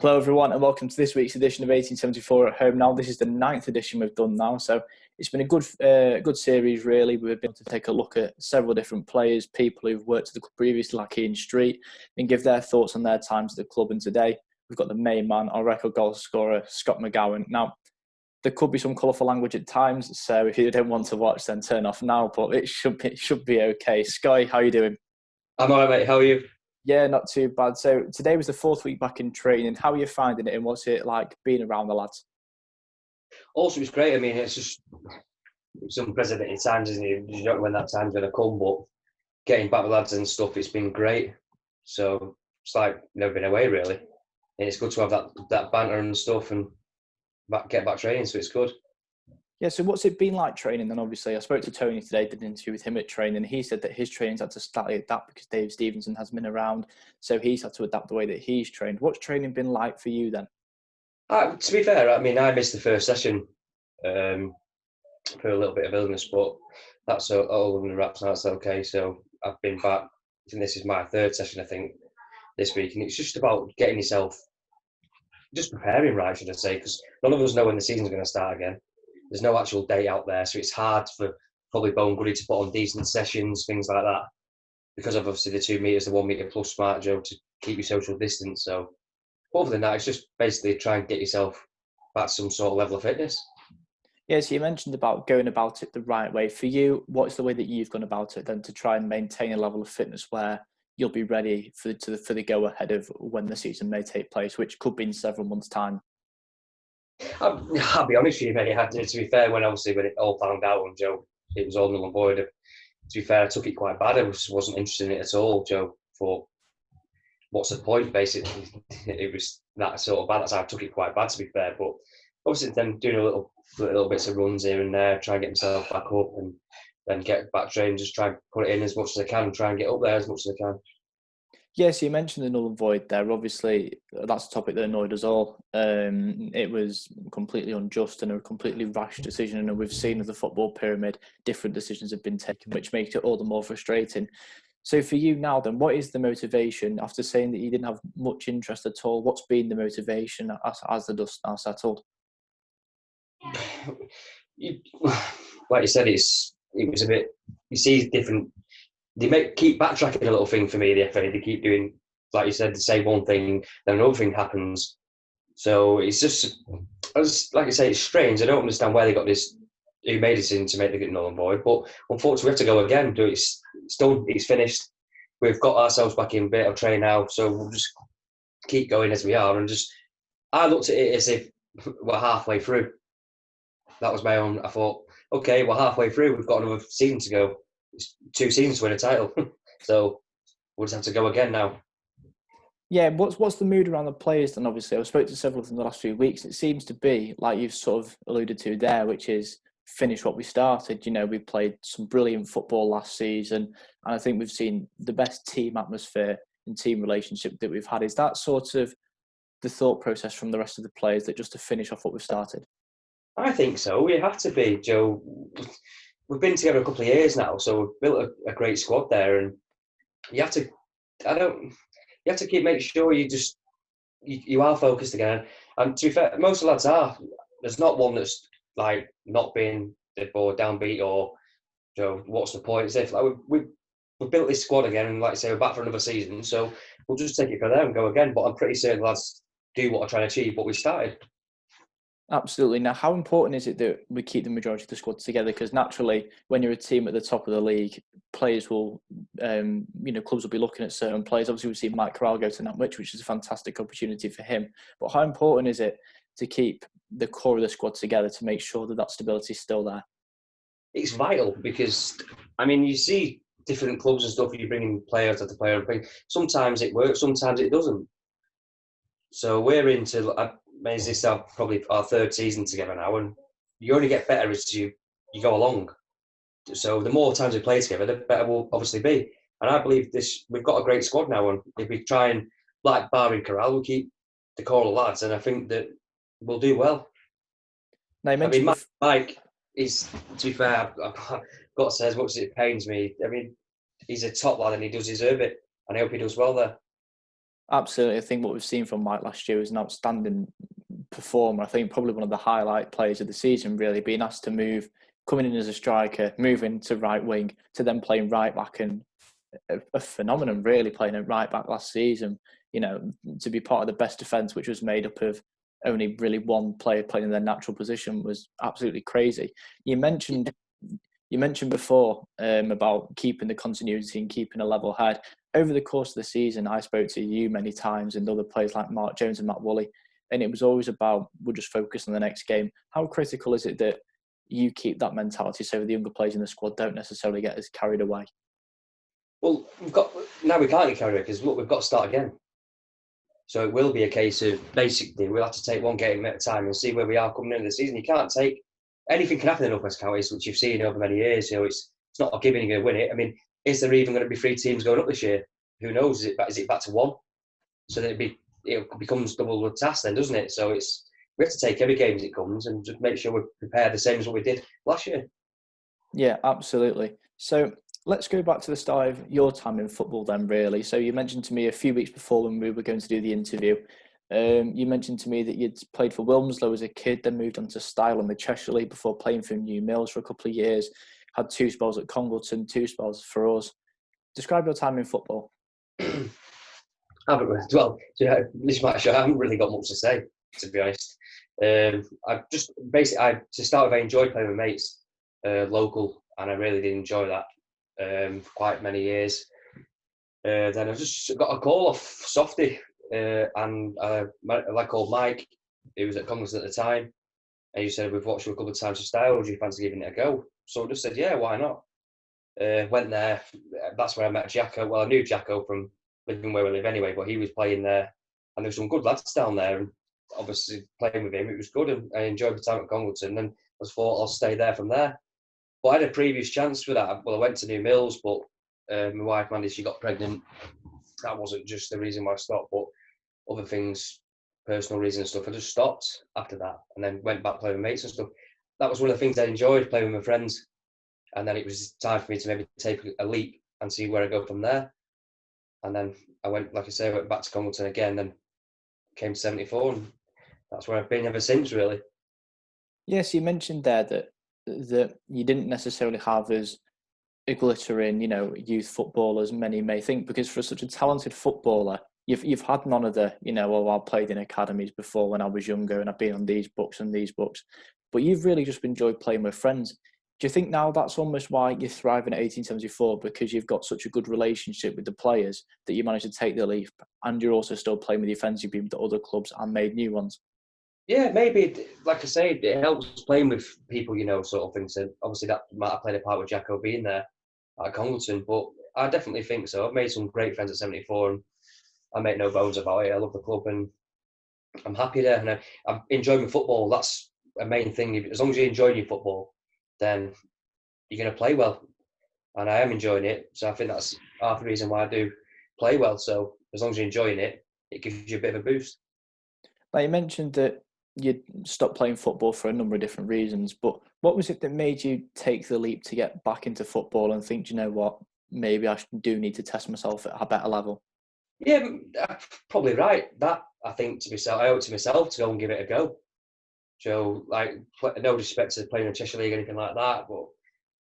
Hello, everyone, and welcome to this week's edition of 1874 at Home. Now, this is the ninth edition we've done now, so it's been a good series, really. We've been able to take a look at several different players, people who've worked at the club previously, like Ian Street, and give their thoughts on their times at the club. And today, we've got the main man, our record goal scorer, Scott McGowan. Now, there could be some colourful language at times, so if you don't want to watch, then turn off now, but it should be okay. Sky, how are you doing? I'm all right, mate. How are you? Yeah, not too bad. So today was the fourth week back in training. How are you finding it, and what's it like being around the lads? Also, it's great. I mean, it's just some unprecedented times, isn't it? You don't know when that time's going to come, but getting back with lads and stuff, it's been great. So it's like never been away, really. And it's good to have that banter and stuff and get back training, so it's good. Yeah, so what's it been like training then? Obviously, I spoke to Tony today, did an interview with him at training. He said that his training's had to slightly adapt because Dave Stevenson has been around. So he's had to adapt the way that he's trained. What's training been like for you then? To be fair, I mean, I missed the first session for a little bit of illness, but that's all under wraps now. That's okay. So I've been back. I think this is my third session, I think, this week. And it's just about getting yourself, just preparing right, should I say, because none of us know when the season's going to start again. There's no actual date out there, so it's hard for probably Bone Goody to put on decent sessions, things like that, because of obviously the 2 metres, the 1 metre plus smart Joe to keep your social distance. So other than that, it's just basically try and get yourself back to some sort of level of fitness. Yeah, so you mentioned about going about it the right way. For you, what's the way that you've gone about it then to try and maintain a level of fitness where you'll be ready for the go ahead of when the season may take place, which could be in several months' time? I'll be honest with you, mate. To be fair, when it all found out and Joe, it was all null and void. To be fair, I took it quite bad. I wasn't interested in it at all, Joe. Thought, what's the point? Basically, it was that sort of bad. That's how I took it quite bad, to be fair. But obviously, then doing a little bits of runs here and there, try and get myself back up, and then get back trained. Just try and put it in as much as I can. Try and get up there as much as I can. Yes, you mentioned the null and void there. Obviously, that's a topic that annoyed us all. It was completely unjust and a completely rash decision. And we've seen with the football pyramid, different decisions have been taken, which makes it all the more frustrating. So for you now then, what is the motivation? After saying that you didn't have much interest at all, what's been the motivation as the dust now settled? Like you said, it was a bit. You see different. They keep backtracking a little thing for me. The FA, they keep doing, like you said, they say one thing, then another thing happens. So it's just, like I say, it's strange. I don't understand where they got this. Who made it in to make the null and void? But unfortunately, we have to go again. It's done. It's finished. We've got ourselves back in bit of train now, so we'll just keep going as we are. And just, I looked at it as if we're halfway through. That was my own. I thought, okay, we're halfway through. We've got another season to go. It's 2 seasons to win a title, so we'll just have to go again now. Yeah, what's the mood around the players then? Obviously, I've spoken to several of them the last few weeks. It seems to be, like you've sort of alluded to there, which is finish what we started. You know, we played some brilliant football last season, and I think we've seen the best team atmosphere and team relationship that we've had. Is that sort of the thought process from the rest of the players, that just to finish off what we've started? I think so. We have to be, Joe. We've been together a couple of years now, so we've built a great squad there, and you have to. You have to keep making sure you are focused again. And to be fair, most of the lads are. There's not one that's like not being bored, downbeat, or what's the point? It's if like we've built this squad again, and like I say, we're back for another season, so we'll just take it from there and go again. But I'm pretty certain the lads do what I try to achieve, what we started. Absolutely. Now, how important is it that we keep the majority of the squad together? Because naturally, when you're a team at the top of the league, players will, clubs will be looking at certain players. Obviously, we've seen Mike Corral go to Norwich, which is a fantastic opportunity for him. But how important is it to keep the core of the squad together to make sure that stability is still there? It's vital because, I mean, you see different clubs and stuff, you bring in players after player. Sometimes it works, sometimes it doesn't. So we're into, this is probably our third season together now, and you only get better as you go along. So the more times we play together, the better we'll obviously be. And I believe we've got a great squad now, and if we try and, like barring Corral, we'll keep the core of lads, and I think that we'll do well. Now, you mentioned Mike is, to be fair, I've got to say, as much as it pains me, I mean, he's a top lad and he does deserve it, and I hope he does well there. Absolutely. I think what we've seen from Mike last year is an outstanding performer. I think probably one of the highlight players of the season, really, being asked to move, coming in as a striker, moving to right wing, to then playing right back, and a phenomenon, really, playing at right back last season. You know, to be part of the best defence, which was made up of only really one player playing in their natural position, was absolutely crazy. You mentioned before about keeping the continuity and keeping a level head. Over the course of the season, I spoke to you many times and other players like Mark Jones and Matt Woolley, and it was always about, we'll just focus on the next game. How critical is it that you keep that mentality so the younger players in the squad don't necessarily get as carried away? Well, now we can't get carried away because look, we've got to start again. So it will be a case of basically we'll have to take one game at a time and see where we are coming into the season. You can't take anything can happen in North West Counties, which you've seen over many years. You know, it's not a given you're going to win it. I mean, is there even going to be 3 teams going up this year? Who knows? Is it back to 1? So that it becomes double the task then, doesn't it? So we have to take every game as it comes and just make sure we're prepared the same as what we did last year. Yeah, absolutely. So let's go back to the start of your time in football then, really. So you mentioned to me a few weeks before when we were going to do the interview, you mentioned to me that you'd played for Wilmslow as a kid, then moved on to Style in the Cheshire League before playing for New Mills for a couple of years, had 2 spells at Congleton, 2 spells for us. Describe your time in football. Well, this might show I haven't really got much to say, to be honest. I enjoyed playing with mates, local, and I really did enjoy that for quite many years. Then I just got a call off Softy, and a lad called Mike, who was at Congleton at the time, and he said, "We've watched you a couple of times for Style, do you fancy giving it a go?" So I just said, "Yeah, why not?" Went there. That's where I met Jacko. Well, I knew Jacko from living where we live anyway, but he was playing there, and there were some good lads down there. And obviously, playing with him, it was good, and I enjoyed the time at Congleton. And I thought I'll stay there from there. But I had a previous chance for that. Well, I went to New Mills, but my wife, Mandy, she got pregnant. That wasn't just the reason why I stopped, but other things, personal reasons and stuff. I just stopped after that, and then went back playing with mates and stuff. That was one of the things I enjoyed, playing with my friends. And then it was time for me to maybe take a leap and see where I go from there. And then I went, like I say, I went back to Congleton again, then came to 74, and that's where I've been ever since, really. Yes, you mentioned there that you didn't necessarily have as a glittering, youth football as many may think, because for such a talented footballer, you've had none of the, I played in academies before when I was younger and I've been on these books and these books, but you've really just enjoyed playing with friends. Do you think now that's almost why you're thriving at 1874, because you've got such a good relationship with the players that you managed to take the leap, and you're also still playing with your friends you've been with the other clubs and made new ones? Yeah, maybe, like I say, it helps playing with people, sort of thing. So obviously that might have played a part with Jacko being there at Congleton, but I definitely think so. I've made some great friends at 74, and I make no bones about it. I love the club, and I'm happy there, and I'm enjoying my football. That's a main thing. As long as you enjoy your football, then you're going to play well, and I am enjoying it. So I think that's half the reason why I do play well. So as long as you're enjoying it, it gives you a bit of a boost. Now, you mentioned that you stopped playing football for a number of different reasons, but what was it that made you take the leap to get back into football and think, you know what, maybe I do need to test myself at a better level? Yeah, probably right. That I think to myself, I owe it to myself to go and give it a go. So, like, no disrespect to playing in the Cheshire League or anything like that, but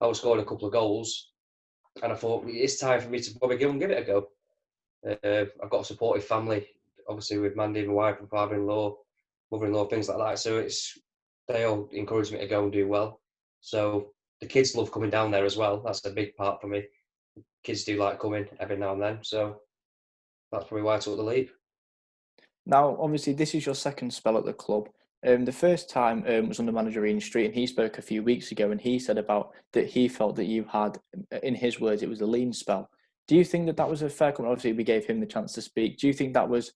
I was scoring a couple of goals, and I thought it's time for me to probably go and give it a go. I've got a supportive family, obviously with Mandy, my wife and father-in-law, mother-in-law, things like that. So they all encourage me to go and do well. So the kids love coming down there as well. That's a big part for me. Kids do like coming every now and then. So that's probably why I took the leap. Now, obviously, this is your second spell at the club. The first time was under manager Ian Street, and he spoke a few weeks ago, and he said about that he felt that you had, in his words, it was a lean spell. Do you think that was a fair comment? Obviously, we gave him the chance to speak. Do you think that was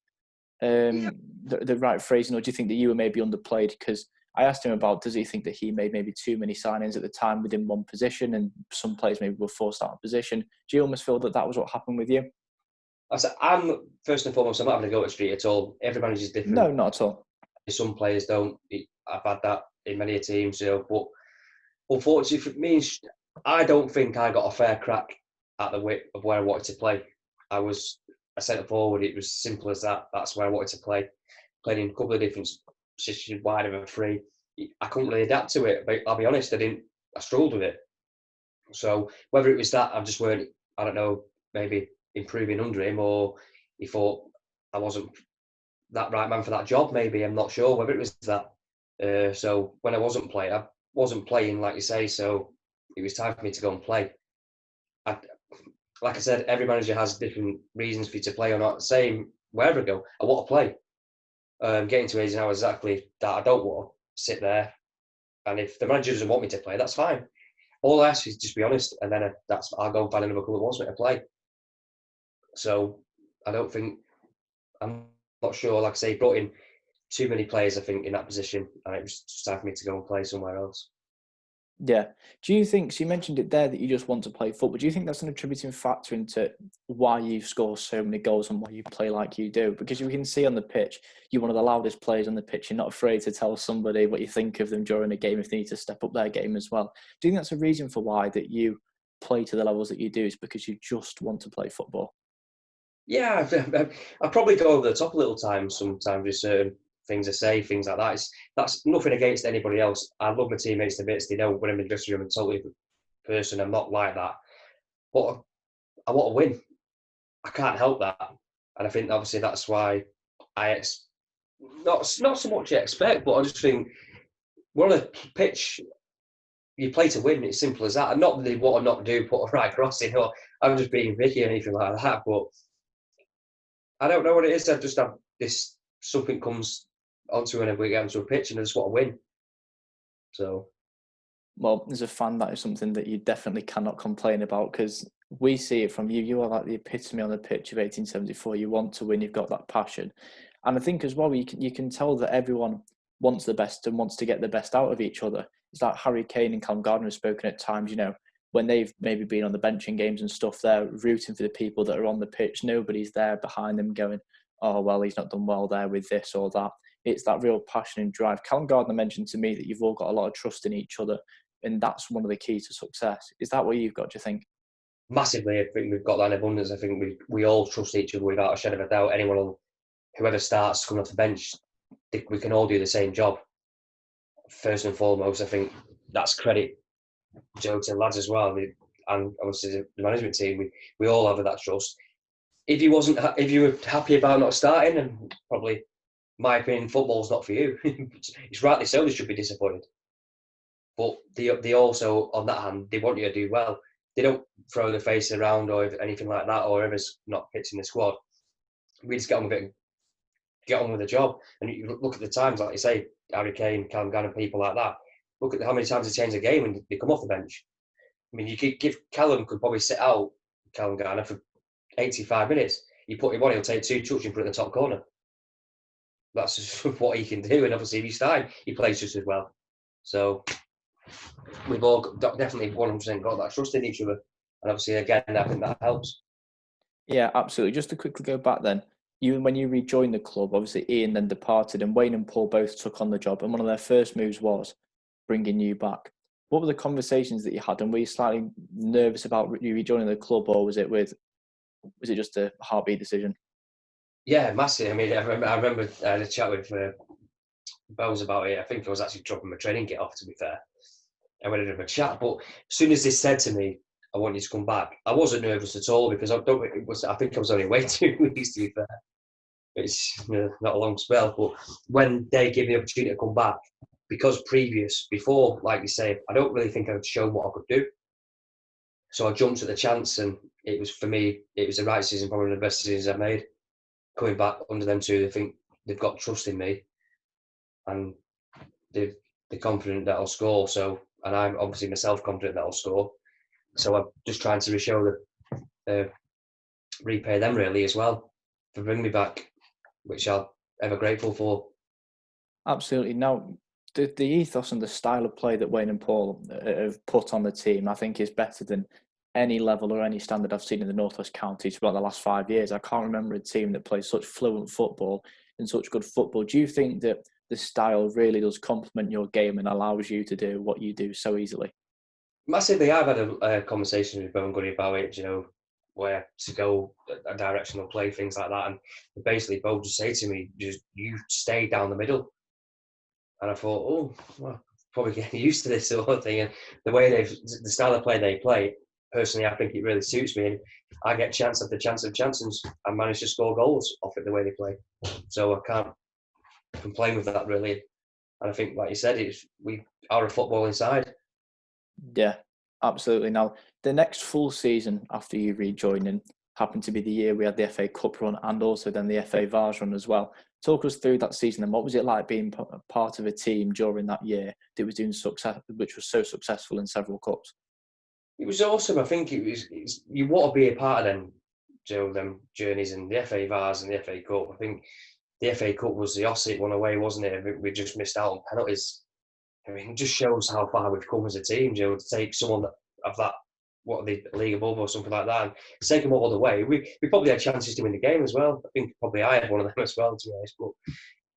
the right phrasing, or do you think that you were maybe underplayed? Because I asked him about, does he think that he made maybe too many signings at the time within one position, and some players maybe were forced out of position? Do you almost feel that was what happened with you? I'm first and foremost, I'm not having to go to Street at all. Every manager's different. No, not at all. Some players don't. I've had that in many teams, but unfortunately for me, I don't think I got a fair crack at the width of where I wanted to play. I was a centre forward. It was simple as that. That's where I wanted to play. Played in a couple of different positions, wide of a free. I couldn't really adapt to it. But I'll be honest, I struggled with it. So whether it was that I just weren't, I don't know, maybe improving under him, or he thought I wasn't that right man for that job. Maybe I'm not sure whether it was that. So when I wasn't playing, like you say. So it was time for me to go and play. Like I said, every manager has different reasons for you to play or not. Same wherever I go, I want to play. Getting to age now exactly that I don't want to sit there. And if the manager doesn't want me to play, that's fine. All I ask is just be honest, and then I'll go and find another club that wants me to play. So I don't think, I'm not sure, like I say, brought in too many players, I think, in that position, and it was just time for me to go and play somewhere else. Yeah. Do you think, so you mentioned it there that you just want to play football. Do you think that's an attributing factor into why you score so many goals and why you play like you do? Because you can see on the pitch, you're one of the loudest players on the pitch. You're not afraid to tell somebody what you think of them during a game if they need to step up their game as well. Do you think that's a reason for why that you play to the levels that you do, is because you just want to play football? Yeah, I probably go over the top a little sometimes with certain things I say, things like that. That's nothing against anybody else. I love my teammates to bits. They know when I'm in the dressing room, I'm a totally different person. I'm not like that. But I want to win. I can't help that. And I think obviously that's why not so much expect, but I just think we're on a pitch, you play to win. It's simple as that. And not that they want to not do, put a right cross in, or I'm just being Vicky or anything like that. But I don't know what it is. I just have this, something comes onto whenever we get onto a pitch, and I just want to win. So, well, as a fan, that is something that you definitely cannot complain about, because we see it from you. You are like the epitome on the pitch of 1874. You want to win. You've got that passion. And I think as well, you can tell that everyone wants the best and wants to get the best out of each other. It's like Harry Kane and Callum Gardner have spoken at times, when they've maybe been on the bench in games and stuff, they're rooting for the people that are on the pitch. Nobody's there behind them going, oh, well, he's not done well there with this or that. It's that real passion and drive. Callum Gardner mentioned to me that you've all got a lot of trust in each other, and that's one of the keys to success. Is that what you've got, do you think? massively, I think we've got that in abundance. I think we all trust each other without a shadow of a doubt. Whoever starts coming off the bench, we can all do the same job. First and foremost, I think that's credit to the lads as well, and obviously the management team. We all have that trust. If you were happy about not starting, then probably, my opinion, football's not for you. It's rightly so. They should be disappointed. But they also, on that hand, they want you to do well. They don't throw their face around or anything like that, or whoever's not pitching the squad. We just get on with it, get on with the job. And you look at the times, like you say, Harry Kane, Callum Gallagher, people like that. Look at how many times they change the game when they come off the bench. I mean, you could give Callum could probably sit out Callum Gallagher for 85 minutes. You put him on, he'll take two touches and put it in the top corner. That's just what he can do. And obviously, if he's time, he plays just as well. So we've all definitely 100% got that trust in each other. And obviously, again, I think that helps. Yeah, absolutely. Just to quickly go back then, when you rejoined the club, obviously Ian then departed and Wayne and Paul both took on the job, and one of their first moves was bringing you back. What were the conversations that you had, and were you slightly nervous about you rejoining the club, or was it just a heartbeat decision? Yeah, massive. I mean, I remember I had a chat with Bells about it. I think I was actually dropping my training kit off, to be fair. I went and had a chat, but as soon as they said to me, I want you to come back, I wasn't nervous at all, because I think I was only away 2 weeks, to be fair. It's not a long spell, but when they gave me the opportunity to come back, because before, like you say, I don't really think I'd shown what I could do. So I jumped at the chance, and for me, it was the right decision, probably the best decisions I've made. Coming back under them two, they think they've got trust in me, and they're confident that I'll score. So, and I'm obviously myself confident that I'll score. So I'm just trying to repay them really as well for bringing me back, which I'm ever grateful for. Absolutely. Now, the ethos and the style of play that Wayne and Paul have put on the team, I think, is better than any level or any standard I've seen in the Northwest Counties for the last 5 years. I can't remember a team that plays such fluent football and such good football. Do you think that the style really does complement your game and allows you to do what you do so easily? Massively. I've had a conversation with Bowen Goody about it. where to go, a directional play, things like that. And basically, both just say to me, "Just you stay down the middle." And I thought, oh, well, probably getting used to this sort of thing. And the style of play they play, personally, I think it really suits me. And I get chance after chance and I manage to score goals off it the way they play. So I can't complain with that really. And I think, like you said, we are a footballing side. Yeah, absolutely. Now, the next full season after you rejoining happened to be the year we had the FA Cup run and also then the FA Vars run as well. Talk us through that season and what was it like being part of a team during that year that was doing success, which was so successful in several cups? It was awesome. I think you want to be a part of them, them journeys and the FA Vars and the FA Cup. I think the FA Cup was the Ossett one away, wasn't it? We just missed out on penalties. I mean, it just shows how far we've come as a team, to take someone of that, what the league above or something like that, and take them all the way. We probably had chances to win the game as well. I think probably I had one of them as well, to be honest. But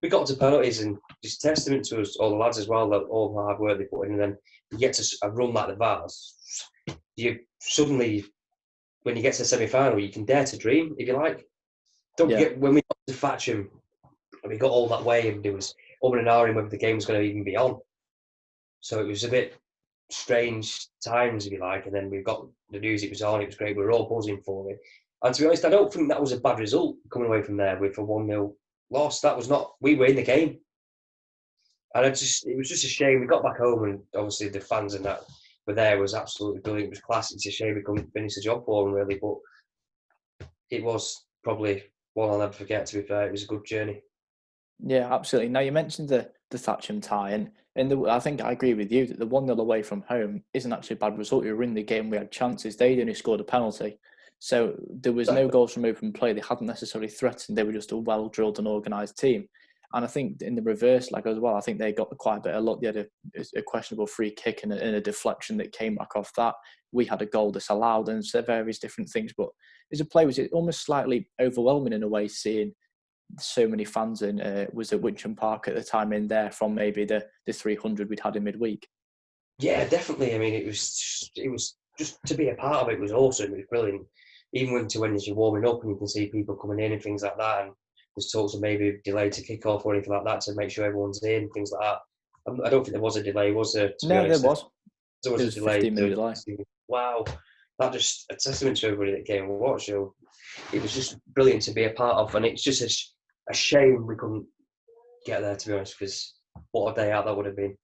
we got to penalties, and just testament to us, all the lads as well, that all the hard work they put in, and then you get to a run like the Vars. You suddenly, when you get to the semi-final, you can dare to dream, if you like. Don't forget, when we got to Thatcham, and we got all that way, and there was and ahhing whether the game was going to even be on. So it was a bit strange times, if you like, and then we got the news it was on, it was great, we were all buzzing for it. And to be honest, I don't think that was a bad result coming away from there with a 1-0 loss. That was not, we were in the game. And it was just a shame. We got back home and obviously the fans and that were there, was absolutely brilliant. It was class. It's a shame we couldn't finish the job for them really, but it was probably one I'll never forget, to be fair. It was a good journey. Yeah, absolutely. Now, you mentioned the Thatcham tie, and I think I agree with you that the 1-0 away from home isn't actually a bad result. We were in the game, we had chances. They'd only scored a penalty. So there was no goals from open play. They hadn't necessarily threatened. They were just a well-drilled and organised team. And I think in the reverse leg as well, I think they got quite a bit of luck. They had a questionable free kick and a deflection that came back off that. We had a goal disallowed and so various different things. But as a player, was it almost slightly overwhelming in a way, seeing so many fans in, was at Wincham Park at the time in there from maybe the 300 we'd had in midweek? Yeah, definitely. I mean, it was just to be a part of it was awesome. It was brilliant. Even when you're warming up and you can see people coming in and things like that, and there's talks of maybe delay to kick off or anything like that to make sure everyone's in, things like that. I don't think there was a delay, was there? No, there was. There was a delay. 15-minute delay. Wow, that just a testament to everybody that came and watched. So it was just brilliant to be a part of, and it's just a shame we couldn't get there, to be honest, because what a day out that would have been.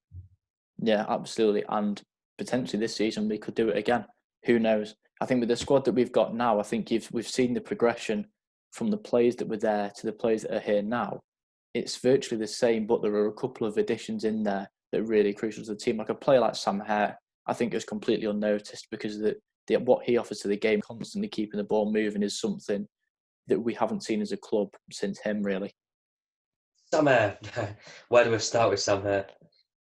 Yeah, absolutely. And potentially this season we could do it again. Who knows? I think with the squad that we've got now, I think we've seen the progression from the players that were there to the players that are here now. It's virtually the same, but there are a couple of additions in there that are really crucial to the team. Like a player like Sam Hare, I think is completely unnoticed because what he offers to the game, constantly keeping the ball moving, is something that we haven't seen as a club since him, really. Sam Hare, where do we start with Sam Hare?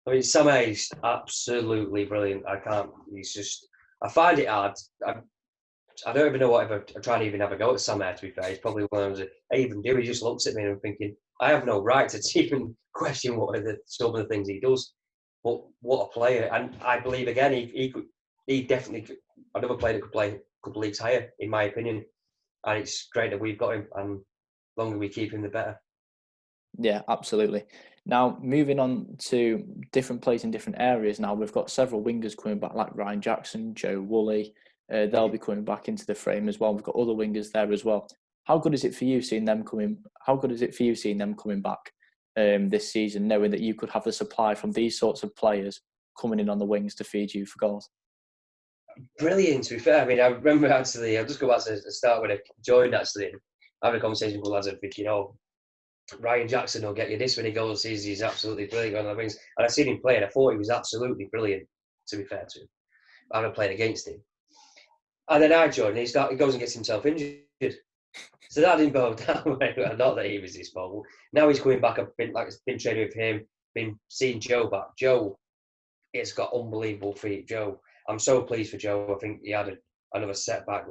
I mean, Sam Hare is absolutely brilliant. I find it hard. I don't even know whatever. I try and even have a go at Sam Hare, to be fair. He's probably one of those I even do. He just looks at me and I'm thinking, I have no right to even question some of the things he does. But what a player. And I believe, again, he definitely, another player that could play a couple of leagues higher, in my opinion. And it's great that we've got him. And the longer we keep him, the better. Yeah, absolutely. Now, moving on to different players in different areas now, we've got several wingers coming back, like Ryan Jackson, Joe Woolley. They'll be coming back into the frame as well. We've got other wingers there as well. How good is it for you seeing them coming back this season, knowing that you could have the supply from these sorts of players coming in on the wings to feed you for goals? Brilliant, to be fair. I mean, I remember actually, I'll just go back to the start when I joined, actually, having a conversation with lads and thinking, Ryan Jackson will get you this when he goes. He's absolutely brilliant on the wings. And I seen him play and I thought he was absolutely brilliant, to be fair to him. I haven't played against him. And then I joined and he goes and gets himself injured. So that didn't go down. Not that he was his fault. Now he's coming back. I've been training with him, been seeing Joe back. Joe has got unbelievable feet. Joe, I'm so pleased for Joe. I think he had another setback.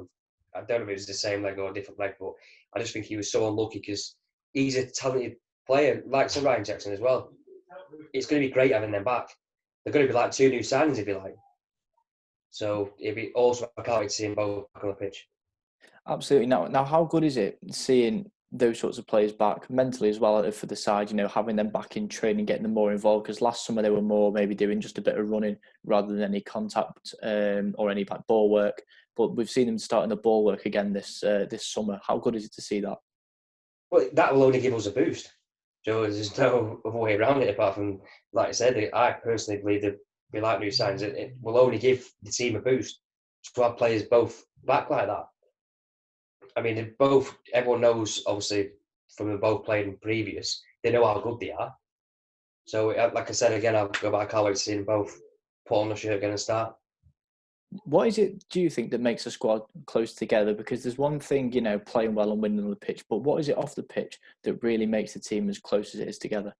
I don't know if it was the same leg or a different leg, but I just think he was so unlucky because he's a talented player, like Sir Ryan Jackson as well. It's going to be great having them back. They're going to be like two new signings, if you like. So it'd be awesome. I can't wait to see them both back on the pitch. Absolutely. Now, how good is it seeing those sorts of players back mentally as well for the side? Having them back in training, getting them more involved. Because last summer they were more maybe doing just a bit of running rather than any contact or any like ball work. But we've seen them starting the ball work again this summer. How good is it to see that? Well, that will only give us a boost. So there's no other way around it apart from, like I said, I personally believe that we like new signs. It will only give the team a boost to have players both back like that. I mean, everyone knows, obviously, from them both playing previous, they know how good they are. So, like I said again, I can't wait to see them both put on the shirt again and start. What is it, do you think, that makes a squad close together? Because there's one thing, playing well and winning on the pitch, but what is it off the pitch that really makes the team as close as it is together?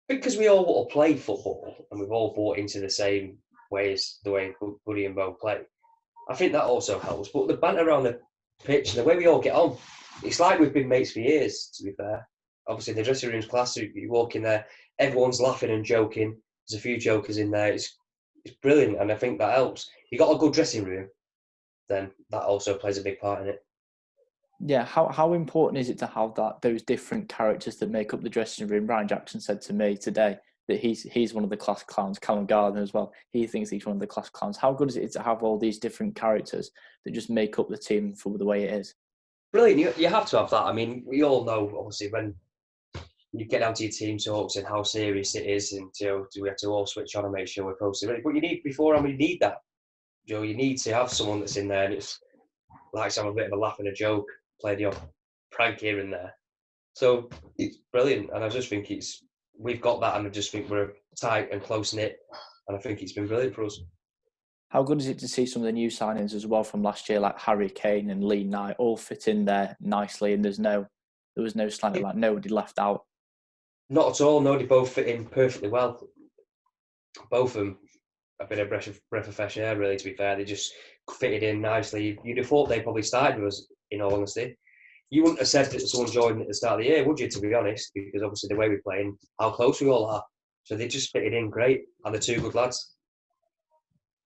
Because we all want to play football and we've all bought into the same ways, the way Buddy and Bo play. I think that also helps. But the banter around the pitch and the way we all get on, it's like we've been mates for years, to be fair. Obviously, the dressing room's class. You walk in there, everyone's laughing and joking. There's a few jokers in there. It's brilliant, and I think that helps. You got a good dressing room, then that also plays a big part in it. Yeah, how important is it to have those different characters that make up the dressing room? Ryan Jackson said to me today that he's one of the class clowns. Callum Gardner as well. He thinks he's one of the class clowns. How good is it to have all these different characters that just make up the team for the way it is? Brilliant. You have to have that. I mean, we all know, obviously, when you get down to your team talks and how serious it is, and do we have to all switch on and make sure we're close to it? But you need we need that. You need to have someone that's in there and it's likes to have a bit of a laugh and a joke, play the odd prank here and there. So it's brilliant, and I just think we've got that, and I just think we're tight and close knit, and I think it's been brilliant for us. How good is it to see some of the new signings as well from last year, like Harry Kane and Lee Knight, all fit in there nicely, and there was no slightly like nobody left out. Not at all. No, they both fit in perfectly well. Both of them have been a breath of fresh air, really, to be fair. They just fitted in nicely. You'd have thought they probably started with us, in all honesty. You wouldn't have said that someone joined at the start of the year, would you, to be honest? Because obviously the way we play and how close we all are. So they just fitted in great, and they're two good lads.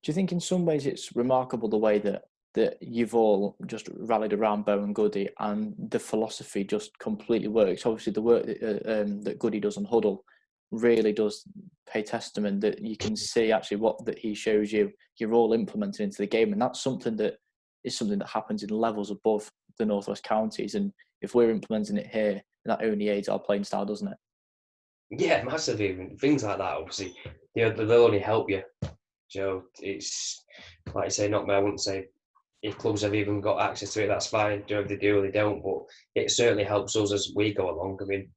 Do you think in some ways it's remarkable the way that you've all just rallied around Bo and Goody, and the philosophy just completely works? Obviously, the work that Goody does on Huddle really does pay testament that you can see actually what that he shows you, you're all implementing into the game. And that's something that happens in levels above the Northwest counties. And if we're implementing it here, that only aids our playing style, doesn't it? Yeah, massively. Things like that, obviously, they'll only help you. It's like I say, not me. I wouldn't say if clubs have even got access to it, that's fine. If they do or they don't, but it certainly helps us as we go along. I mean,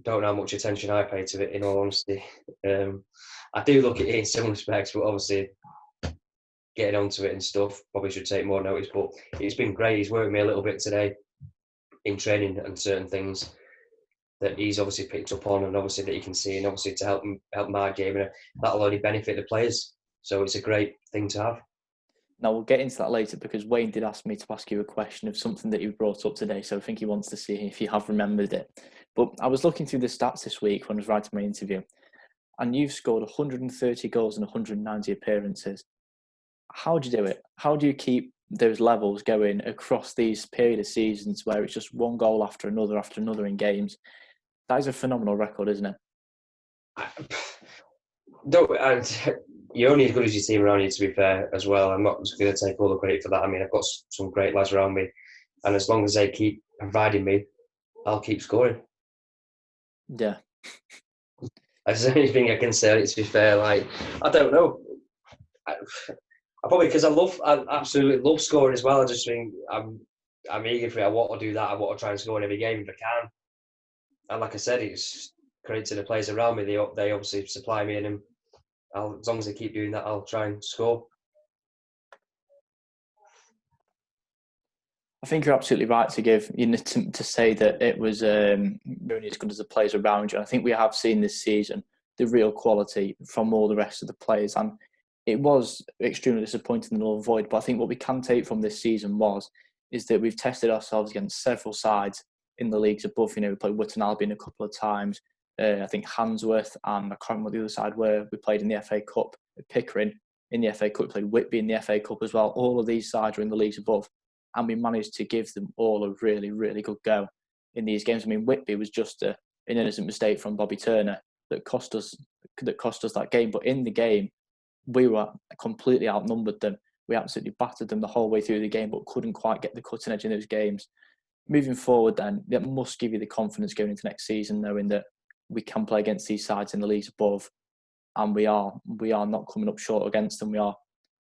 don't know how much attention I pay to it, in all honesty. I do look at it in some respects, but obviously getting onto it and stuff probably should take more notice. But it's been great. He's worked me a little bit today in training and certain things that he's obviously picked up on, and obviously that you can see, and obviously to help my game, and that'll only benefit the players. So it's a great thing to have. Now, we'll get into that later because Wayne did ask me to ask you a question of something that you brought up today. So I think he wants to see if you have remembered it. But I was looking through the stats this week when I was writing my interview, and you've scored 130 goals in 190 appearances. How do you do it? How do you keep those levels going across these period of seasons where it's just one goal after another in games? That is a phenomenal record, isn't it? You're only as good as your team around you, to be fair, as well. I'm not just going to take all the credit for that. I mean, I've got some great lads around me, and as long as they keep providing me, I'll keep scoring. Yeah. That's the only thing I can say, to be fair. Like, I don't know. I probably, because I absolutely love scoring as well. I just think I'm eager for it. I want to do that. I want to try and score in every game if I can. And like I said, it's credit to the players around me. They obviously supply me, and as long as they keep doing that, I'll try and score. I think you're absolutely right to say that it was only as good as the players around you. And I think we have seen this season the real quality from all the rest of the players. And it was extremely disappointing in null void. But I think what we can take from this season is that we've tested ourselves against several sides in the leagues above. We played Witton Albion a couple of times. I think Handsworth, and I can't remember what the other side were. We played in the FA Cup at Pickering. In the FA Cup, we played Whitby in the FA Cup as well. All of these sides are in the leagues above. and we managed to give them all a really, really good go in these games. I mean, Whitby was just an innocent mistake from Bobby Turner that cost us that game. But in the game, we were completely outnumbered them. We absolutely battered them the whole way through the game, but couldn't quite get the cutting edge in those games. Moving forward, then, that must give you the confidence going into next season, knowing that we can play against these sides in the leagues above, and we are not coming up short against them. We are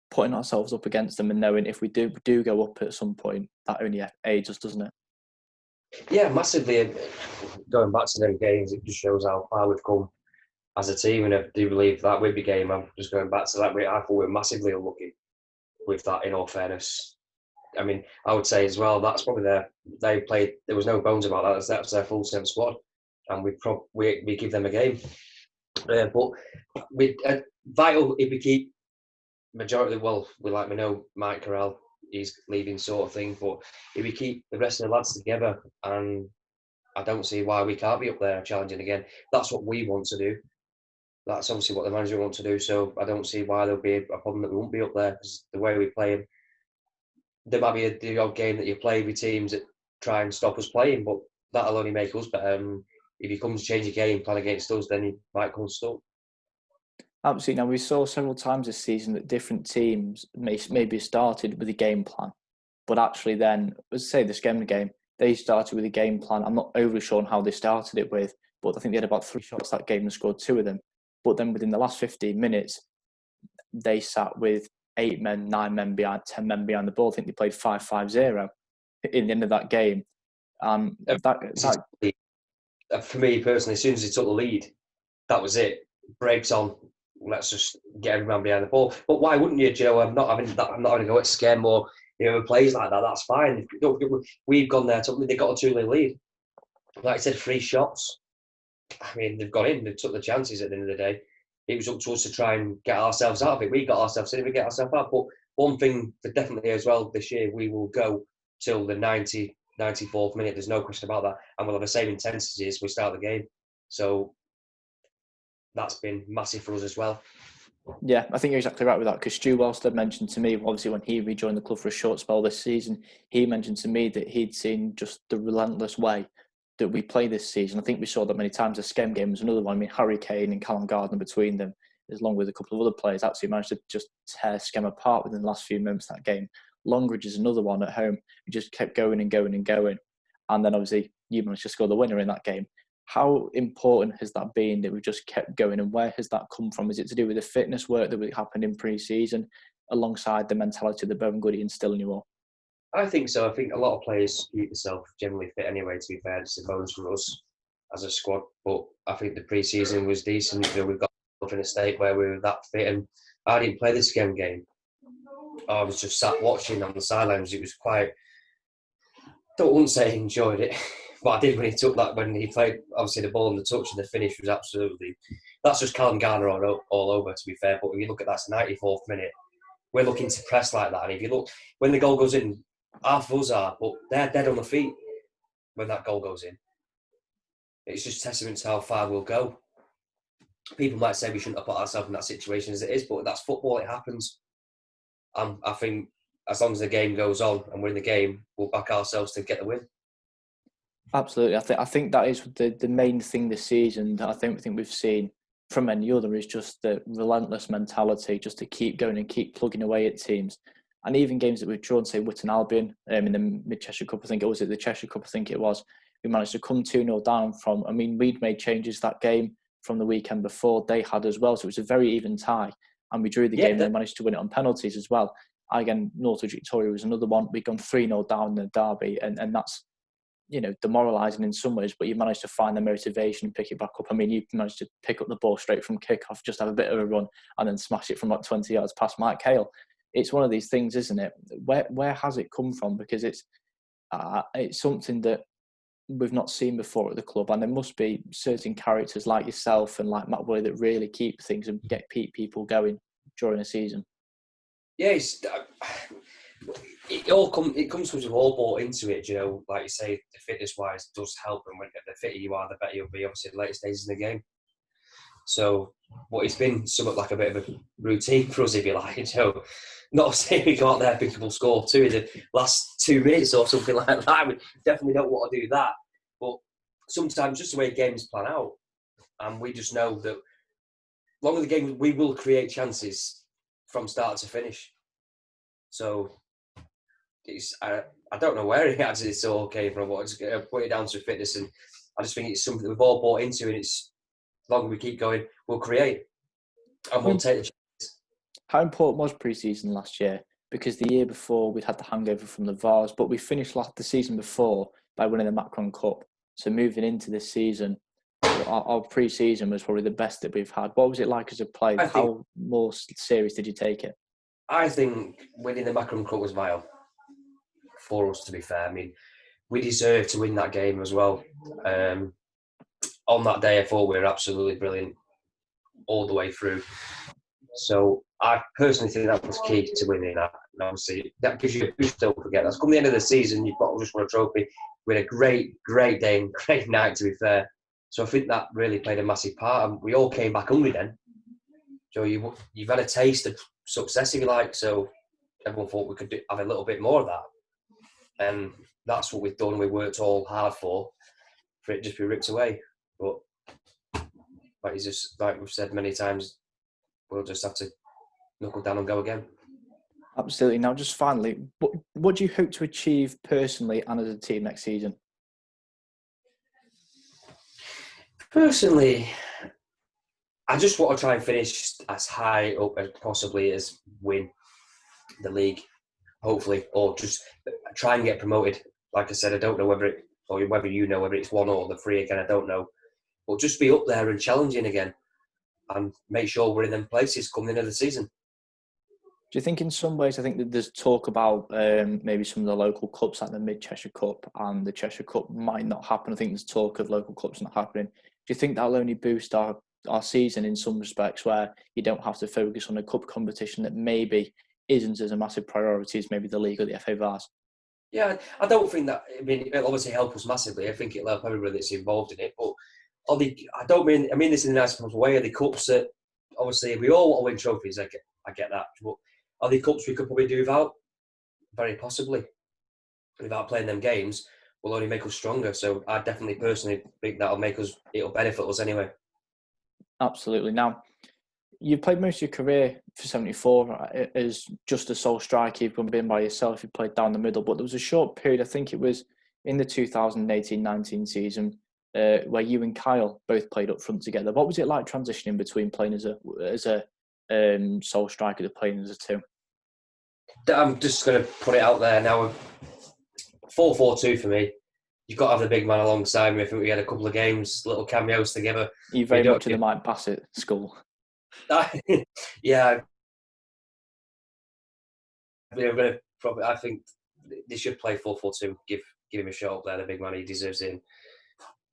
putting ourselves up against them, and knowing if we do go up at some point, that only aids us, doesn't it? Yeah, massively. Going back to them games, it just shows how far we've come as a team, and I do believe that Whitby game, I'm just going back to that, I thought we were massively unlucky with that, in all fairness. I mean, I would say as well, that's probably they played, there was no bones about that, that's their full team squad, and we give them a game. But vital if we keep majority, we know Mike Corral, he's leaving sort of thing, but if we keep the rest of the lads together, and I don't see why we can't be up there challenging again. That's what we want to do. That's obviously what the manager wants to do, so I don't see why there'll be a problem that we won't be up there, because the way we play, there might be the odd game that you play with teams that try and stop us playing, but that'll only make us better. If you come to change your game plan against us, then you might come stuck. Absolutely. Now, we saw several times this season that different teams maybe started with a game plan, but actually then, let's say the Skemmed game, they started with a game plan. I'm not overly sure on how they started it with, but I think they had about 3 shots that game and scored 2 of them. But then within the last 15 minutes, they sat with 8 men, 9 men behind, 10 men behind the ball. I think they played 5-5-0 in the end of that game. For me personally, as soon as they took the lead, that was it. Brakes on. Let's just get everyone behind the ball. But why wouldn't you, Joe? I'm not having to go at scare more. Plays like that. That's fine. We've gone there. They got a 2-0 lead. Like I said, 3 shots. I mean, they've gone in. They took the chances at the end of the day. It was up to us to try and get ourselves out of it. We got ourselves in. We get ourselves out. But one thing for definitely as well this year, we will go till the 94th minute. There's no question about that. And we'll have the same intensity as we start the game. So that's been massive for us as well. Yeah, I think you're exactly right with that, because Stu Wellstead mentioned to me, obviously when he rejoined the club for a short spell this season, he mentioned to me that he'd seen just the relentless way that we play this season. I think we saw that many times. The Skem game was another one. I mean, Harry Kane and Callum Gardner between them, along with a couple of other players, actually managed to just tear Skem apart within the last few moments of that game. Longridge is another one at home. We just kept going and going and going. And then obviously you managed to score the winner in that game. How important has that been that we've just kept going, and where has that come from? Is it to do with the fitness work that happened in pre-season alongside the mentality that Bowen Goody instilled in you all? I think so. I think a lot of players keep themselves generally fit anyway, to be fair. It's a bonus for us as a squad. But I think the pre-season was decent. We've got in a state where we were that fit, and I didn't play the Skem game. I was just sat watching on the sidelines. It was quite... I wouldn't say I enjoyed it, but I did when he took that, when he played, obviously, the ball and the touch and the finish was absolutely... That's just Callum Garner all over, to be fair. But if you look at that, it's the 94th minute. We're looking to press like that. And if you look, when the goal goes in, half of us are, but they're dead on the feet when that goal goes in. It's just testament to how far we'll go. People might say we shouldn't have put ourselves in that situation as it is, but that's football, it happens. I think as long as the game goes on and we're in the game, we'll back ourselves to get the win. Absolutely. I think that is the main thing this season that I think we've seen from any other is just the relentless mentality, just to keep going and keep plugging away at teams. And even games that we've drawn, say Witton Albion in the Mid-Cheshire Cup, I think it was the Cheshire Cup, I think it was, we managed to come 2-0 down from, I mean, we'd made changes that game from the weekend before, they had as well, so it was a very even tie. And we drew the game and we managed to win it on penalties as well. Again, Northwich Victoria was another one. We'd gone 3-0 down in the derby, and that's, demoralising in some ways, but you managed to find the motivation and pick it back up. I mean, you managed to pick up the ball straight from kickoff, just have a bit of a run, and then smash it from like 20 yards past Mike Hale. It's one of these things, isn't it? Where has it come from? Because it's something that we've not seen before at the club, and there must be certain characters like yourself and like Matt Woolley that really keep things and get people going during a season. Yeah, it comes because we've all bought into it. Like you say, the fitness wise does help, and when the fitter you are, the better you'll be. Obviously, the later stages in the game. So, but it's been somewhat like a bit of a routine for us, if you like. So, not saying we go out there thinking we'll score 2 in the last 2 minutes or something like that. We definitely don't want to do that. But sometimes just the way games plan out, and we just know that along with the game, we will create chances from start to finish. So I don't know where it actually all came from. But I just put it down to fitness, and I just think it's something that we've all bought into, and it's as long as we keep going, we'll create and we'll take the chances. How important was pre-season last year? Because the year before we'd had the hangover from the Vars, but we finished the season before by winning the Macron Cup. So moving into this season, our pre-season was probably the best that we've had. What was it like as a player? How more serious did you take it? I think winning the Macron Cup was vital for us, to be fair. I mean, we deserved to win that game as well. On that day, I thought we were absolutely brilliant all the way through. So I personally think that was key to winning that. And obviously, that gives you a boost, don't forget. That's come the end of the season, you've got to just won a trophy. We had a great day and great night, to be fair. So I think that really played a massive part. And we all came back hungry then. So you've had a taste of success, if you like. So everyone thought we could have a little bit more of that. And that's what we've done. We worked all hard for it just to be ripped away. But like we've said many times, we'll just have to knuckle down and go again. Absolutely. Now, just finally, what do you hope to achieve personally and as a team next season? Personally, I just want to try and finish as high up as possibly as win the league, hopefully, or just try and get promoted. Like I said, I don't know whether it's 1 or the 3 again. I don't know, but just be up there and challenging again, and make sure we're in them places coming into the season. Do you think in some ways, I think that there's talk about maybe some of the local cups like the Mid-Cheshire Cup and the Cheshire Cup might not happen. I think there's talk of local cups not happening. Do you think that'll only boost our season in some respects where you don't have to focus on a cup competition that maybe isn't as a massive priority as maybe the league or the FA Vars? Yeah, I don't think that. I mean, it'll obviously help us massively. I think it'll help everybody that's involved in it. But I mean this in a nice possible way. Are the cups that obviously we all want to win trophies? I get that. But are the cups we could probably do without? Very possibly. Without playing them games, will only make us stronger. So I definitely personally think it'll benefit us anyway. Absolutely. Now, you've played most of your career for 74 as just a sole striker. You've been by yourself. You played down the middle, but there was a short period, I think it was in the 2018-19 season, where you and Kyle both played up front together. What was it like transitioning between playing as a sole striker to playing as a two? I'm just going to put it out there now. 4-4-2 for me. You've got to have the big man alongside me. I think we had a couple of games, little cameos together. You're very much in the Mike Bassett school. Yeah. I think they should play 4-4-2. Give him a shot up there, the big man. He deserves it.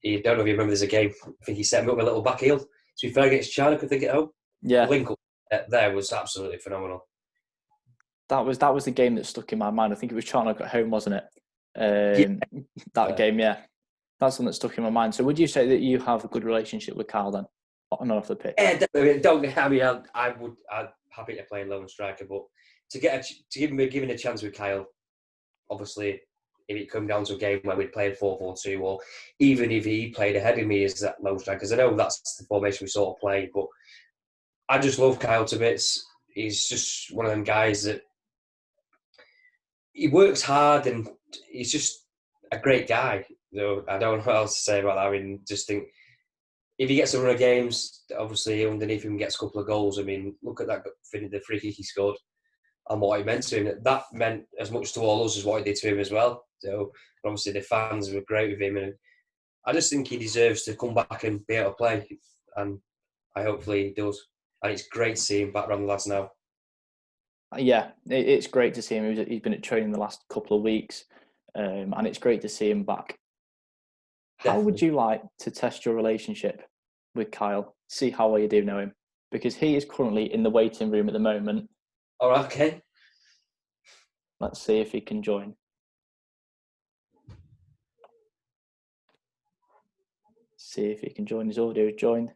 You don't know if you remember there's a game. I think he set him up with a little back heel. To be fair against China, could they get home? Yeah. The link up there was absolutely phenomenal. That was the game that stuck in my mind. I think it was Charnock at home, wasn't it? That game, yeah. That's one that stuck in my mind. So would you say that you have a good relationship with Carl then? On off the pitch? Yeah, definitely. I'm happy to play lone striker, but given a chance with Kyle, obviously, if it come down to a game where we'd play 4-4-2, or even if he played ahead of me as that lone striker, because I know that's the formation we sort of play, but I just love Kyle to bits. He's just one of them guys that he works hard and he's just a great guy. So I don't know what else to say about that. I mean, just think if he gets a run of games, obviously underneath him gets a couple of goals. I mean, look at that, the free kick he scored and what it meant to him. That meant as much to all us as what it did to him as well. So obviously the fans were great with him, and I just think he deserves to come back and be able to play, and hopefully he does. And it's great to see him back around the lads now. Yeah, it's great to see him. He's been at training the last couple of weeks, and it's great to see him back. How would you like to test your relationship with Kyle? See how well you do know him, because he is currently in the waiting room at the moment. All right, okay. Let's see if he can join. See if he can join. His audio is joined.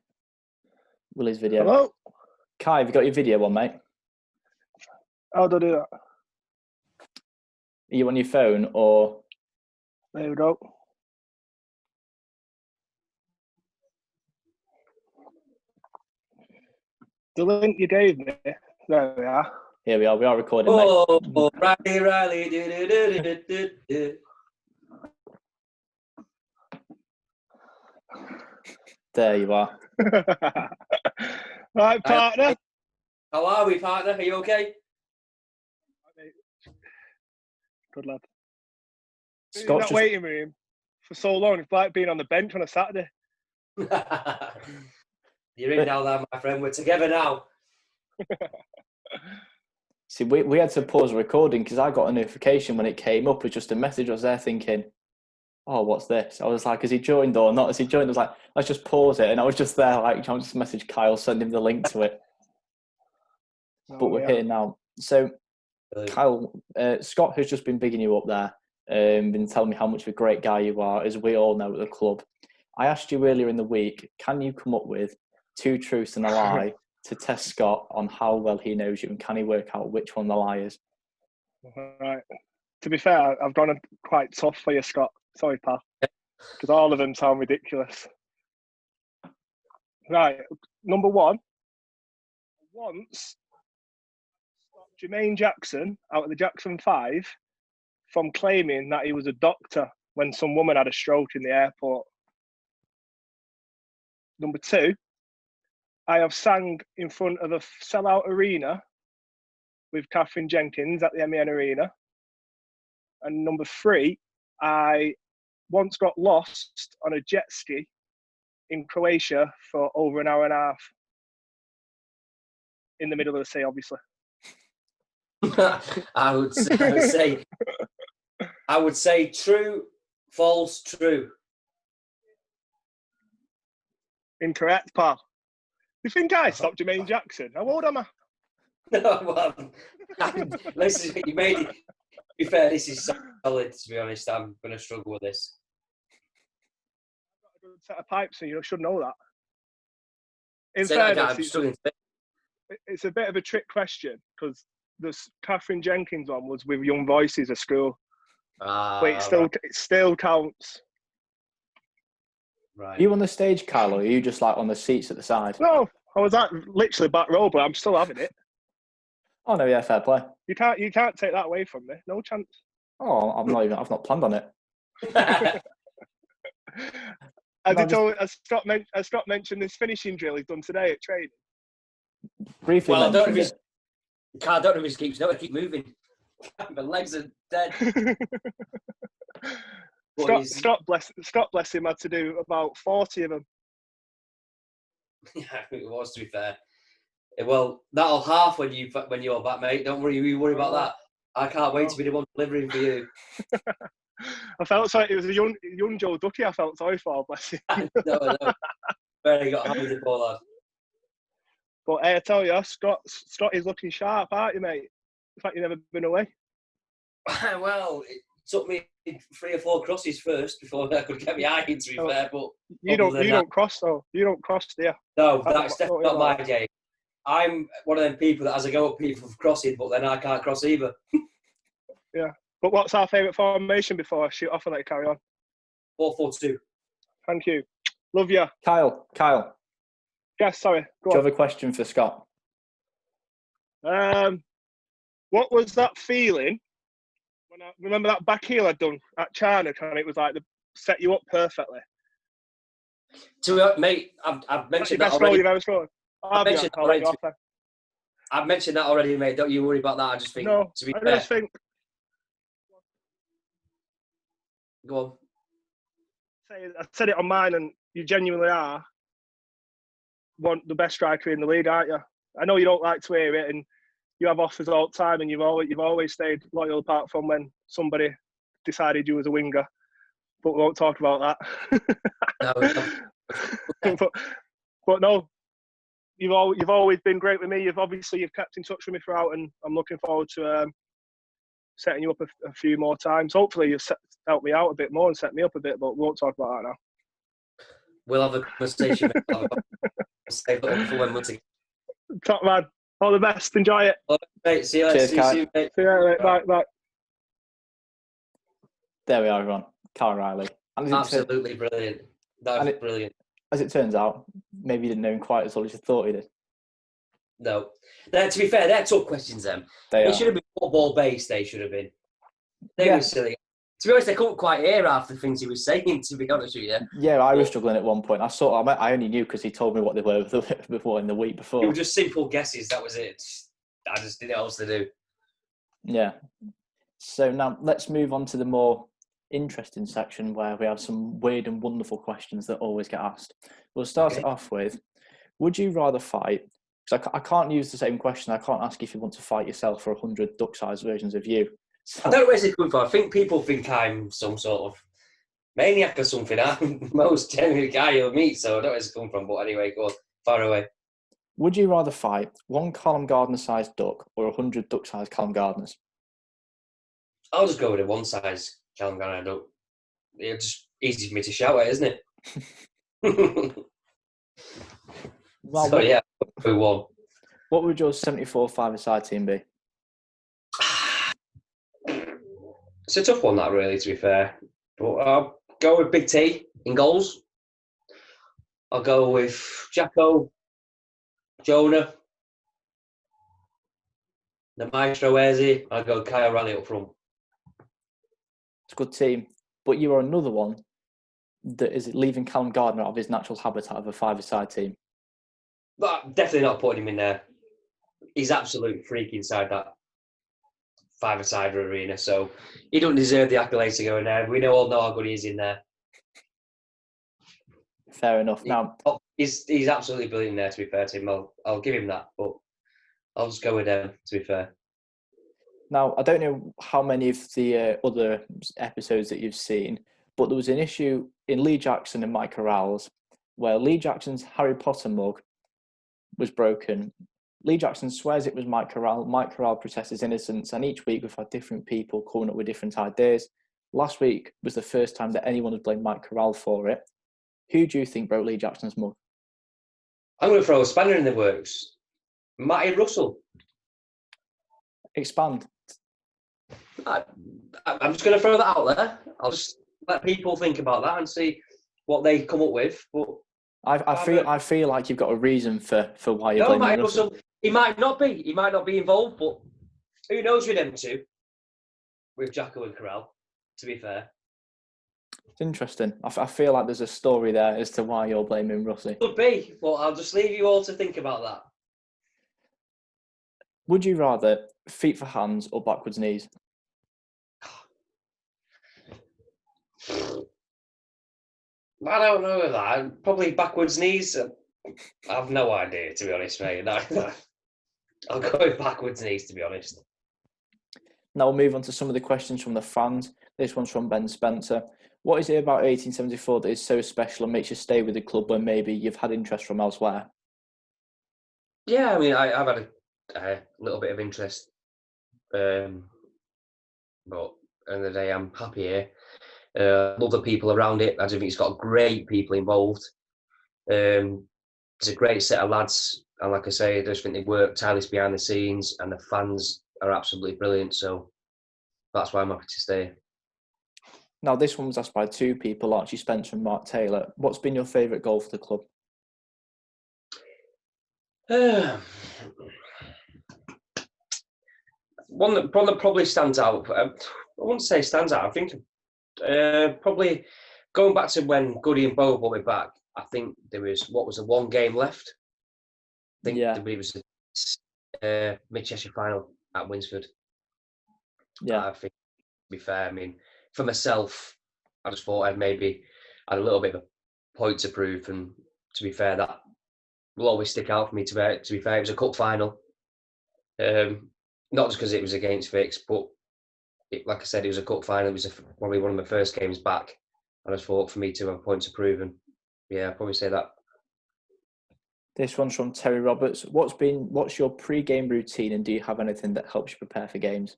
Willie's video. Hello? Kai, have you got your video on, mate? How do I do that? Are you on your phone or? There we go. The link you gave me, there we are. Here we are. We are recording, mate. Oh, Riley, do. There you are. Right, partner. How are we, partner? Are you okay? Good lad. In Scott's that waiting room for so long, it's like being on the bench on a Saturday. You're in now, then, my friend. We're together now. See, we had to pause the recording because I got a notification when it came up with just a message. I was there thinking, oh, what's this? I was like, has he joined or not? Has he joined? I was like, let's just pause it. And I was just there, like, I'll just message Kyle, send him the link to it. But we're here now. So, Kyle, Scott has just been bigging you up there, been telling me how much of a great guy you are, as we all know at the club. I asked you earlier in the week, can you come up with 2 truths and a lie to test Scott on how well he knows you, and can he work out which one the lie is? Right. To be fair, I've gone quite tough for you, Scott. Sorry, pal. Because all of them sound ridiculous. Right. Number 1. Once stopped Jermaine Jackson out of the Jackson 5 from claiming that he was a doctor when some woman had a stroke in the airport. Number 2, I have sang in front of a sellout arena with Catherine Jenkins at the MEN Arena. And number 3, I once got lost on a jet ski in Croatia for over an hour and a half. In the middle of the sea, obviously. I would say true, false, true. Incorrect, pal. You think I stopped Jermaine Jackson? How old am I? Well, listen, you made it. To be fair, this is solid. To be honest, I'm going to struggle with this. I've got a good set of pipes, so you should know that. In Say that again, fairness, I'm struggling to it's a bit of a trick question because the Catherine Jenkins one was with Young Voices at school, but it still counts. Right. Are you on the stage, Kyle, or are you just like on the seats at the side? No, I was at literally back row, but I'm still having it. Oh no, yeah, fair play. You can't take that away from me. No chance. Oh, I've not planned on it. As Scott mentioned, this finishing drill he's done today at training. Briefly Well, I don't mentioned know if he keeps. No, I keep moving. My legs are dead. Scott bless him, had to do about 40 of them. Yeah, it was, to be fair. Well, that'll half when you're back, mate. Don't worry, you worry about that. I can't wait to be the one delivering for you. I felt sorry. It was a young Joe Ducky I felt sorry for, bless him. No. Very got hammered the ball, lad. But I tell you, Scott is looking sharp, aren't you, mate? In fact, you've never been away. Well, it took me 3 or 4 crosses first before I could get my eye in, to be fair. But you don't cross, though. You don't cross, do you? No, that's definitely not my game. I'm one of them people that has a go at people for crossing, but then I can't cross either. Yeah. But what's our favourite formation before I shoot off and let you carry on? 4-4-2. Thank you. Love you. Kyle. Yes, sorry. Go Do you on. have a question for Scott? What was that feeling when I remember that back heel I'd done at Charnock, and it was like set you up perfectly? Mate, I've mentioned that already. I've mentioned that already, mate. Don't you worry about that. I just think. No, to be I fair, just think. Go on. I said it on mine, and you genuinely are the best striker in the league, aren't you? I know you don't like to hear it, and you have offers all the time, and you've always stayed loyal apart from when somebody decided you was a winger. But we won't talk about that. No. but no, you've always been great with me. You've kept in touch with me throughout, and I'm looking forward to setting you up a few more times. Hopefully, you'll help me out a bit more and set me up a bit, but we won't talk about that now. We'll have a conversation. Save it up for when we're together. Top man. All the best. Enjoy it. Mate, see you later. Cheers, See you Kai. soon, mate. See you later. Bye. Bye. There we are, everyone. Kyle Riley. And Absolutely brilliant. That was brilliant. As it turns out, maybe you didn't know him quite as well as you thought he did. No. To be fair, they're tough questions, them. They should have been football-based, they should have been. They were silly. To be honest, I couldn't quite hear half the things he was saying, to be honest with you. Yeah, I was struggling at one point. I only knew because he told me what they were before in the week before. They were just simple guesses, that was it. I just didn't know what else to do. Yeah. So now let's move on to the more interesting section where we have some weird and wonderful questions that always get asked. We'll start it off with, would you rather fight? Because I can't use the same question. I can't ask if you want to fight yourself for 100 duck-sized versions of you. So, I don't know where's it coming from. I think people think I'm some sort of maniac or something. I'm the most genuine guy you'll meet, so I don't know where it's coming from. But anyway, go on, far away. Would you rather fight one Callum Gardner-sized duck or 100 duck-sized Callum Gardners? I'll just go with a one-size Callum Gardner duck. It's just easy for me to shout at, isn't it? Well, so yeah, who won? What would your 74 five-a-side team be? It's a tough one, that, really, to be fair. But I'll go with Big T in goals. I'll go with Jacko, Jonah, the Maestro Eze. I'll go Kyle Raleigh up front. It's a good team. But you are another one that is leaving Callum Gardner out of his natural habitat of a five-a-side team. But definitely not putting him in there. He's absolute freak inside that five-a-side arena, so he don't deserve the accolades to go in there. We all know how good he is in there. Fair enough. Now he's absolutely brilliant there. To be fair to him, I'll give him that, but I'll just go with them. To be fair. Now I don't know how many of the other episodes that you've seen, but there was an issue in Lee Jackson and Mike Corrales where Lee Jackson's Harry Potter mug was broken. Lee Jackson swears it was Mike Corral. Mike Corral protests his innocence, and each week we've had different people coming up with different ideas. Last week was the first time that anyone has blamed Mike Corral for it. Who do you think broke Lee Jackson's mug? I'm going to throw a spanner in the works. Matty Russell. Expand. I'm just going to throw that out there. I'll just let people think about that and see what they come up with. But I feel like you've got a reason for why you're blaming Matty Russell. He might not be. He might not be involved, but who knows with them two? With Jacko and Corral, to be fair. It's interesting. I feel like there's a story there as to why you're blaming Russie. Could be, but I'll just leave you all to think about that. Would you rather feet for hands or backwards knees? I don't know that. Probably backwards knees. I have no idea, to be honest, mate. I'll go with backwards knees, to be honest. Now we'll move on to some of the questions from the fans. This one's from Ben Spencer. What is it about 1874 that is so special and makes you stay with the club when maybe you've had interest from elsewhere? Yeah, I mean, I've had a little bit of interest, but at the end of the day, I'm happy here. Love the people around it. I think it's got great people involved. It's a great set of lads, and like I say, I just think they work tirelessly behind the scenes, and the fans are absolutely brilliant. So that's why I'm happy to stay. Now, this one was asked by two people, Archie Spencer and Mark Taylor. What's been your favourite goal for the club? One that probably stands out. I wouldn't say stands out. I think probably going back to when Goody and Bo brought me back. I think there was one game left. I think it was a mid-Cheshire final at Winsford. Yeah, I think to be fair, I mean, for myself, I just thought I'd maybe had a little bit of a point to prove, and to be fair, that will always stick out for me. To be fair, it was a cup final, not just because it was against Vix, but like I said, it was a cup final. It was probably one of my first games back, and I just thought for me to have a point to prove, and yeah, I'd probably say that. This one's from Terry Roberts. What's your pre-game routine, and do you have anything that helps you prepare for games?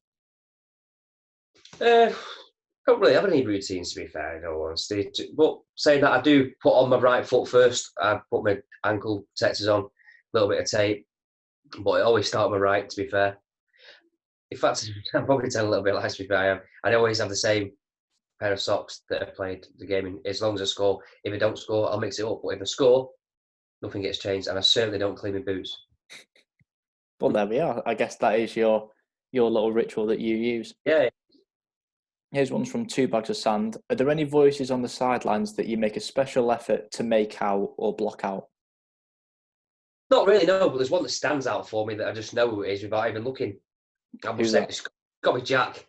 I don't really have any routines, to be fair, in all honesty. But saying that, I do put on my right foot first. I put my ankle protectors on, a little bit of tape, but I always start with my right, to be fair. In fact, I'm probably telling a little bit lies, to be fair. I always have the same pair of socks that I played the game in, as long as I score. If I don't score, I'll mix it up. But if I score, nothing gets changed, and I certainly don't clean my boots. Well, there we are. I guess that is your little ritual that you use. Yeah. Here's one from Two Bags of Sand. Are there any voices on the sidelines that you make a special effort to make out or block out? Not really, no, but there's one that stands out for me that I just know who it is without even looking. I will say it's got to be Jack.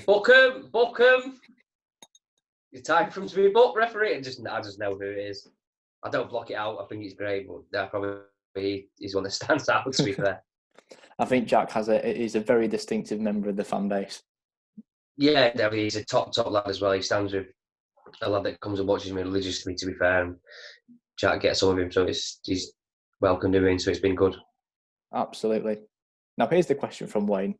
Book him. It's time for him to be booked, referee. I just know who it is. I don't block it out. I think it's great, but that probably is one that stands out, to be fair. I think Jack is a very distinctive member of the fan base. Yeah, definitely. He's a top lad as well. He stands with a lad that comes and watches me religiously, to be fair. And Jack gets on with him, so he's welcomed him in, so it's been good. Absolutely. Now, here's the question from Wayne.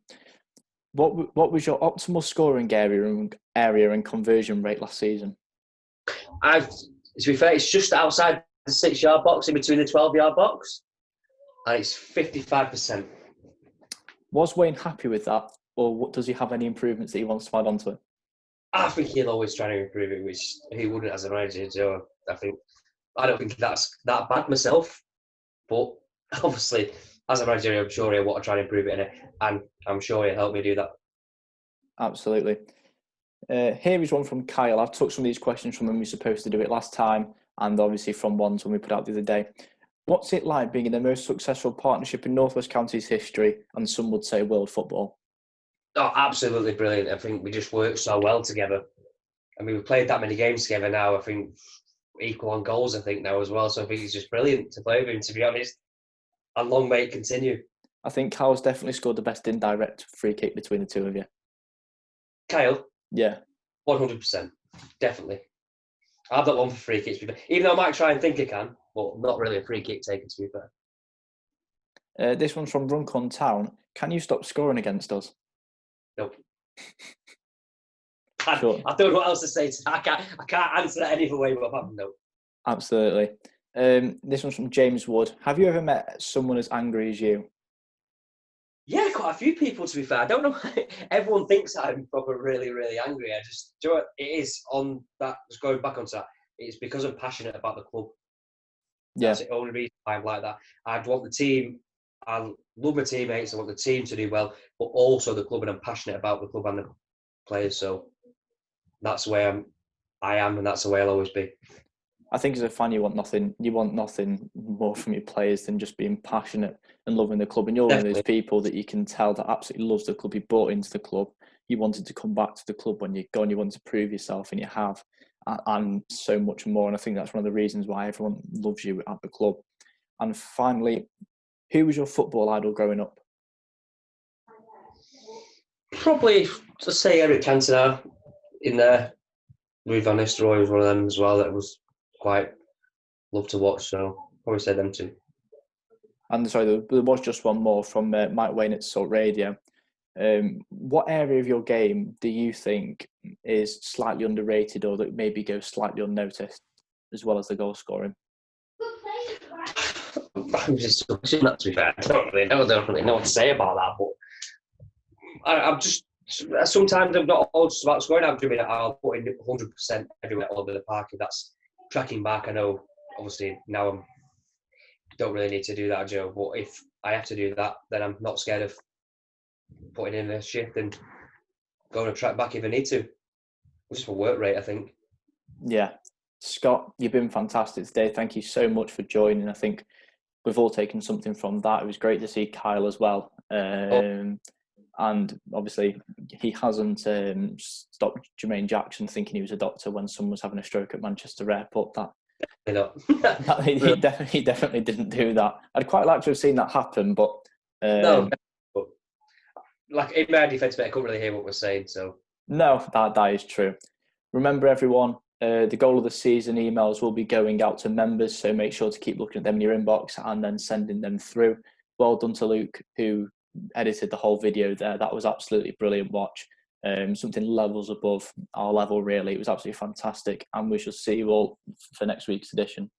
What was your optimal scoring area and conversion rate last season? To be fair, it's just outside the 6-yard box, in between the 12-yard box, and it's 55%. Was Wayne happy with that, or does he have any improvements that he wants to add onto it? I think he'll always try to improve it, which he wouldn't as a manager. So I don't think that's that bad myself, but obviously as a manager, I'm sure he'll want to try and improve it, and I'm sure he'll help me do that. Absolutely. Here is one from Kyle. I've took some of these questions from when we were supposed to do it last time, and obviously from ones when we put out the other day. What's it like being in the most successful partnership in North West County's history, and some would say world football? Oh, absolutely brilliant. I think we just work so well together. I mean, we've played that many games together now. I think equal on goals, I think, now as well. So I think it's just brilliant to play with him, to be honest. And long may it continue. I think Kyle's definitely scored the best indirect free kick between the two of you. Kyle? Yeah. 100%. Definitely. I've got one for free kicks, even though I might try and think I can, but not really a free kick taken, to be fair. This one's from Runcorn Town. Can you stop scoring against us? Nope. Sure. I don't know what else to say. I can't answer that any other way, but no. Absolutely. This one's from James Wood. Have you ever met someone as angry as you? Yeah, quite a few people, to be fair. I don't know why everyone thinks I'm probably really, really angry. I just do it. It is on that, just going back onto that, it's because I'm passionate about the club. Yeah. That's the only reason why I'm like that. I want the team, I love my teammates, I want the team to do well, but also the club, and I'm passionate about the club and the players. So that's where I am, and that's the way I'll always be. I think as a fan, you want nothing more from your players than just being passionate and loving the club. And you're Definitely. One of those people that you can tell that absolutely loves the club. You bought into the club. You wanted to come back to the club when you're gone. You wanted to prove yourself, and you have, and so much more. And I think that's one of the reasons why everyone loves you at the club. And finally, who was your football idol growing up? Probably, just say Eric Cantona in there. Louis Van Nistelrooy was one of them as well that was quite love to watch, so probably say them two. And sorry, there was just one more from Mike Wayne at Salt Radio. What area of your game do you think is slightly underrated, or that maybe goes slightly unnoticed, as well as the goal scoring? I'm just not, to be fair. I don't really know what to say about that, but I'm just, sometimes I'm not all just about scoring. I'll put in 100% everywhere all over the park. If that's tracking back, I know obviously now I don't really need to do that, Joe, but if I have to do that, then I'm not scared of putting in a shift and going to track back if I need to. Just for work rate, I think. Yeah. Scott, you've been fantastic today. Thank you so much for joining. I think we've all taken something from that. It was great to see Kyle as well. And obviously, he hasn't stopped Jermaine Jackson thinking he was a doctor when someone was having a stroke at Manchester Airport. He definitely didn't do that. I'd quite like to have seen that happen, but no. But, like, in my defence, I couldn't really hear what we're saying. So no, that is true. Remember, everyone, the goal of the season emails will be going out to members, so make sure to keep looking at them in your inbox and then sending them through. Well done to Luke, who edited the whole video there. That was absolutely brilliant watch. something levels above our level, really. It was absolutely fantastic, and we shall see you all for next week's edition.